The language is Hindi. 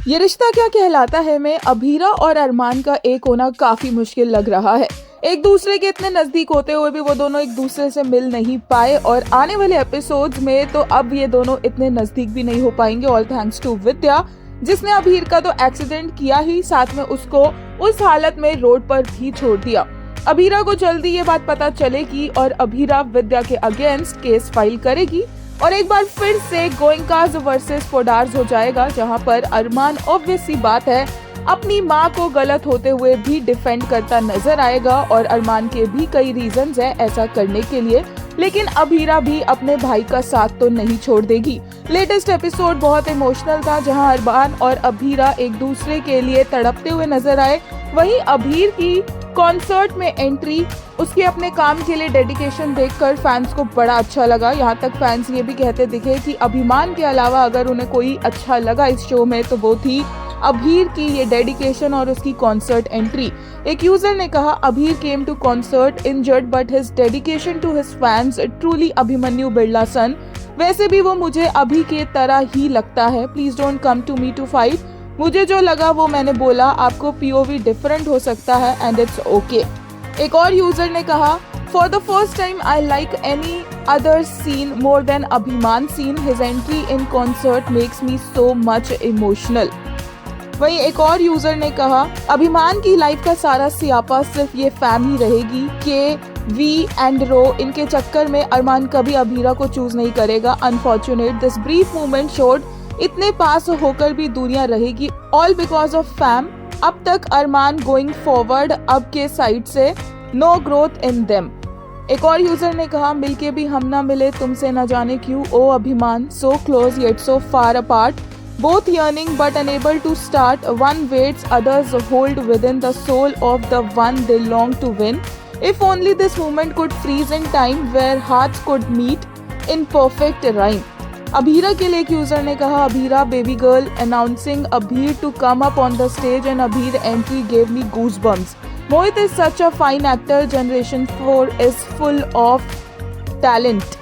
ये रिश्ता क्या कहलाता है में अभीरा और अरमान का एक होना काफी मुश्किल लग रहा है। एक दूसरे के इतने नजदीक होते हुए भी वो दोनों एक दूसरे से मिल नहीं पाए और आने वाले एपिसोड्स में तो अब ये दोनों इतने नजदीक भी नहीं हो पाएंगे, ऑल थैंक्स टू विद्या, जिसने अभीर का तो एक्सीडेंट किया ही, साथ में उसको उस हालत में रोड पर भी छोड़ दिया। अभीरा को जल्दी ये बात पता चलेगी और अभीरा विद्या के अगेंस्ट केस फाइल करेगी और एक बार फिर से गोइंकाज वर्सेस पोडार्स हो जाएगा, जहां पर अरमान ऑब्वियस सी बात है अपनी माँ को गलत होते हुए भी डिफेंड करता नजर आएगा और अरमान के भी कई रीजंस है ऐसा करने के लिए, लेकिन अभीरा भी अपने भाई का साथ तो नहीं छोड़ देगी। लेटेस्ट एपिसोड बहुत इमोशनल था, जहां अरमान और अभीरा एक दूसरे के लिए तड़पते हुए नजर आए। वहीं अभीर की कॉन्सर्ट में एंट्री, उसके अपने काम के लिए डेडिकेशन देखकर फैंस को बड़ा अच्छा लगा। यहाँ तक फैंस ये भी कहते दिखे कि अभिमान के अलावा अगर उन्हें कोई अच्छा लगा इस शो में तो वो थी अभीर की ये डेडिकेशन और उसकी कॉन्सर्ट एंट्री। एक यूजर ने कहा, Abhir came to concert injured but his dedication to his fans truly Abhimanyu Birla son. वैसे भी वो मुझे अभी के तरह ही लगता है, please don't come to me to fight. मुझे जो लगा वो मैंने बोला, आपको पीओवी डिफरेंट हो सकता है एंड इट्स ओके। एक और यूजर ने कहा, for the first time I like any other scene more than Abhiman scene, his entry in concert makes me so much emotional. वहीं एक और यूजर ने कहा, अभिमान की लाइफ का सारा सियापा सिर्फ ये फैम ही रहेगी, के वी एंड रो, इनके चक्कर में अरमान कभी अभीरा को चूज नहीं करेगा। Unfortunate this brief moment showed इतने पास होकर भी दूरियां रहेगी, ऑल बिकॉज ऑफ फैम। अब तक अरमान गोइंग फॉरवर्ड, अब के साइड से नो ग्रोथ इन देम। एक और यूजर ने कहा, मिलके भी हम ना मिले तुमसे न जाने क्यों, ओ अभिमान, so close yet so far apart, both yearning but unable to start, one waits, others hold within the soul of the one they long to win. If only this moment could freeze in time where hearts could meet in perfect rhyme. Abhira के लिए एक यूजर ने कहा, Abhira baby girl announcing Abhir to come up on the stage and Abhir entry gave me goosebumps. Mohit is such a fine actor, Generation 4 is full of talent.